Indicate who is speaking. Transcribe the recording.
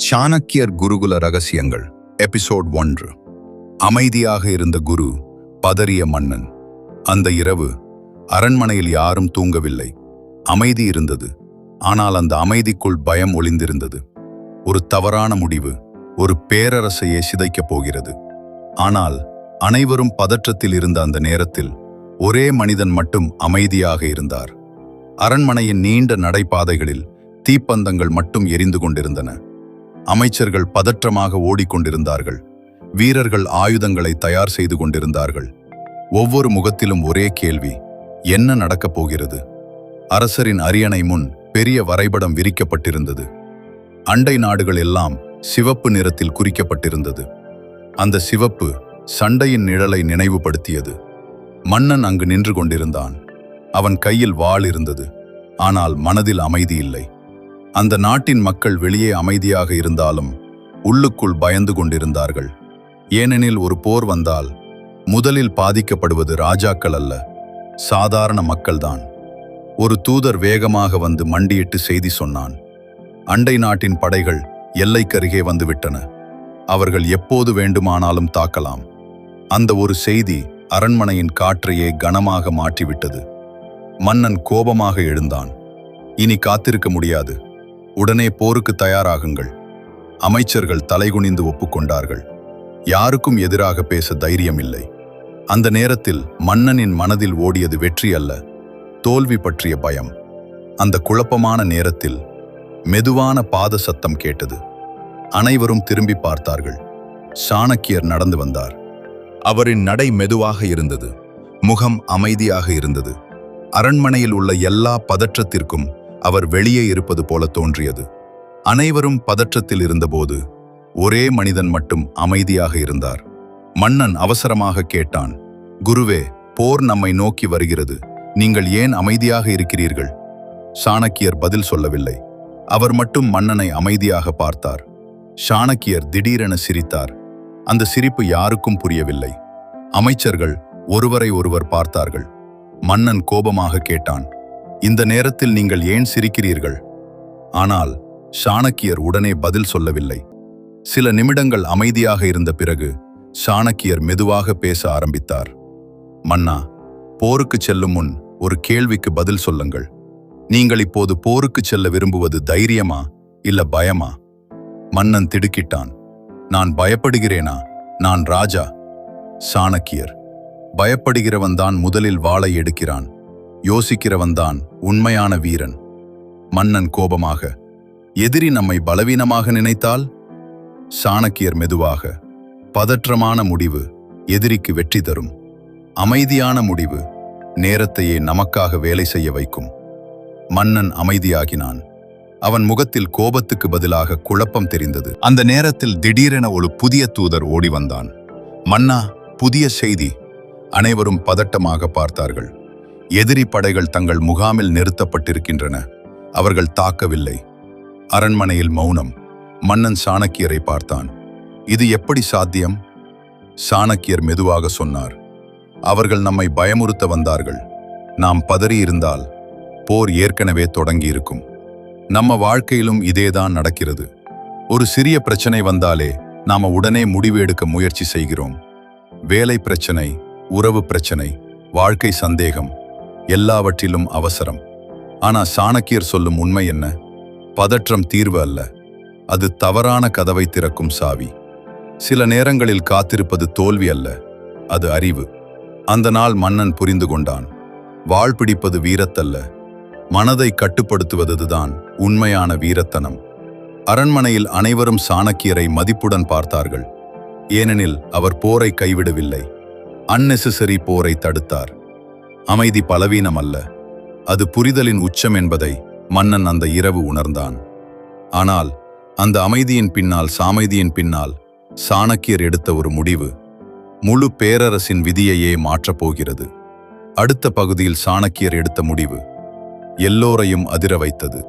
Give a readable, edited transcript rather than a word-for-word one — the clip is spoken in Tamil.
Speaker 1: சாணக்கியர் குருகுல ரகசியங்கள் எபிசோட் 1. அமைதியாக இருந்த குரு, பதறிய மன்னன். அந்த இரவு அரண்மனையில் யாரும் தூங்கவில்லை. அமைதி இருந்தது. ஆனால் அந்த அமைதிக்குள் பயம் ஒளிந்திருந்தது. ஒரு தவறான முடிவு ஒரு பேரரசையே சிதைக்கப் போகிறது. ஆனால் அனைவரும் பதற்றத்தில் இருந்த அந்த நேரத்தில் ஒரே மனிதன் மட்டும் அமைதியாக இருந்தார். அரண்மனையின் நீண்ட நடைபாதைகளில் தீப்பந்தங்கள் மட்டும் எரிந்து கொண்டிருந்தன. அமைச்சர்கள் பதற்றமாக ஓடிக்கொண்டிருந்தார்கள். வீரர்கள் ஆயுதங்களை தயார் செய்து கொண்டிருந்தார்கள். ஒவ்வொரு முகத்திலும் ஒரே கேள்வி: என்ன நடக்கப் போகிறது? அரசரின் அரியணை முன் பெரிய வரைபடம் விரிக்கப்பட்டிருந்தது. அண்டை நாடுகள் எல்லாம் சிவப்பு நிறத்தில் குறிக்கப்பட்டிருந்தது. அந்த சிவப்பு சண்டையின் நிழலை நினைவுபடுத்தியது. மன்னன் அங்கு நின்று கொண்டிருந்தான். அவன் கையில் வாள் இருந்தது. ஆனால் மனதில் அமைதி இல்லை. அந்த நாட்டின் மக்கள் வெளியே அமைதியாக இருந்தாலும் உள்ளுக்குள் பயந்து கொண்டிருந்தார்கள். ஏனெனில் ஒரு போர் வந்தால் முதலில் பாதிக்கப்படுவது ராஜாக்கள் அல்ல, சாதாரண மக்கள்தான். ஒரு தூதர் வேகமாக வந்து மண்டியிட்டு செய்தி சொன்னான்: அண்டை நாட்டின் படைகள் எல்லைக்கருகே வந்துவிட்டன. அவர்கள் எப்போது வேண்டுமானாலும் தாக்கலாம். அந்த ஒரு செய்தி அரண்மனையின் காற்றையே கனமாக மாற்றிவிட்டது. மன்னன் கோபமாக எழுந்தான். இனி காத்திருக்க முடியாது. உடனே போருக்கு தயாராகுங்கள். அமைச்சர்கள் தலைகுனிந்து ஒப்புக்கொண்டார்கள். யாருக்கும் எதிராக பேச தைரியம் இல்லை. அந்த நேரத்தில் மன்னனின் மனதில் ஓடியது வெற்றி அல்ல, தோல்வி பற்றிய பயம். அந்த குழப்பமான நேரத்தில் மெதுவான பாத சத்தம் கேட்டது. அனைவரும் திரும்பி பார்த்தார்கள். சாணக்கியர் நடந்து வந்தார். அவரின் நடை மெதுவாக இருந்தது. முகம் அமைதியாக இருந்தது. அரண்மனையில் உள்ள எல்லா பதற்றத்திற்கும் அவர் வெளியே இருப்பது போல தோன்றியது. அனைவரும் பதற்றத்தில் இருந்தபோது ஒரே மனிதன் மட்டும் அமைதியாக இருந்தார். மன்னன் அவசரமாக கேட்டான்: குருவே, போர் நம்மை நோக்கி வருகிறது. நீங்கள் ஏன் அமைதியாக இருக்கிறீர்கள்? சாணக்கியர் பதில் சொல்லவில்லை. அவர் மட்டும் மன்னனை அமைதியாக பார்த்தார். சாணக்கியர் திடீரென சிரித்தார். அந்த சிரிப்பு யாருக்கும் புரியவில்லை. அமைச்சர்கள் ஒருவரை ஒருவர் பார்த்தார்கள். மன்னன் கோபமாக கேட்டான்: இந்த நேரத்தில் நீங்கள் ஏன் சிரிக்கிறீர்கள்? ஆனால் சாணக்கியர் உடனே பதில் சொல்லவில்லை. சில நிமிடங்கள் அமைதியாக இருந்த பிறகு சாணக்கியர் மெதுவாக பேச ஆரம்பித்தார். மன்னா, போருக்கு செல்லும் முன் ஒரு கேள்விக்கு பதில் சொல்லுங்கள். நீங்கள் இப்போது போருக்கு செல்ல விரும்புவது தைரியமா இல்ல பயமா? மன்னன் திடுக்கிட்டான். நான் பயப்படுகிறேனா? நான் ராஜா. சாணக்கியர்: பயப்படுகிறவன்தான் முதலில் வாளை எடுக்கிறான். யோசிக்கிறவன்தான் உண்மையான வீரன். மன்னன் கோபமாக: எதிரி நம்மை பலவீனமாக நினைத்தால்? சாணக்கியர் மெதுவாக: பதற்றமான முடிவு எதிரிக்கு வெற்றி தரும். அமைதியான முடிவு நேரத்தையே நமக்காக வேலை செய்ய வைக்கும். மன்னன் அமைதியாகினான். அவன் முகத்தில் கோபத்துக்கு பதிலாக குழப்பம் தெரிந்தது. அந்த நேரத்தில் திடீரென ஒரு புதிய தூதர் ஓடி வந்தான். மன்னா, புதிய செய்தி. அனைவரும் பதட்டமாக பார்த்தார்கள். எதிரி படைகள் தங்கள் முகாமில் நிறுத்தப்பட்டிருக்கின்றன. அவர்கள் தாக்கவில்லை. அரண்மனையில் மௌனம். மன்னன் சாணக்கியரை பார்த்தான். இது எப்படி சாத்தியம்? சாணக்கியர் மெதுவாக சொன்னார்: அவர்கள் நம்மை பயமுறுத்த வந்தார்கள். நாம் பதறியிருந்தால் போர் ஏற்கனவே தொடங்கியிருக்கும். நம்ம வாழ்க்கையிலும் இதேதான் நடக்கிறது. ஒரு சிறிய பிரச்சனை வந்தாலே நாம உடனே முடிவு எடுக்க முயற்சி செய்கிறோம். வேலை பிரச்சனை, உறவு பிரச்சனை, வாழ்க்கை சந்தேகம், எல்லாவற்றிலும் அவசரம். ஆனா சாணக்கியர் சொல்லும் உண்மை என்ன? பதற்றம் தீர்வு அல்ல, அது தவறான கதவை திறக்கும் சாவி. சில நேரங்களில் காத்திருப்பது தோல்வி அல்ல, அது அறிவு. அந்த நாள் மன்னன் புரிந்து கொண்டான். வாள் பிடிப்பது வீரத்தல்ல, மனதை கட்டுப்படுத்துவதுதான் உண்மையான வீரத்தனம். அரண்மனையில் அனைவரும் சாணக்கியரை மதிப்புடன் பார்த்தார்கள். ஏனெனில் அவர் போரை கைவிடவில்லை, அன்னெசரி போரை தடுத்தார். அமைதி பலவீனம் அல்ல, அது புரிதலின் உச்சம் என்பதை மன்னன் அந்த இரவு உணர்ந்தான். ஆனால் அந்த அமைதியின் பின்னால், சாமைதியின் பின்னால் சாணக்கியர் எடுத்த ஒரு முடிவு முழு பேரரசின் விதியையே மாற்றப் போகிறது. அடுத்த பகுதியில் சாணக்கியர் எடுத்த முடிவு எல்லோரையும் அதிர வைத்தது.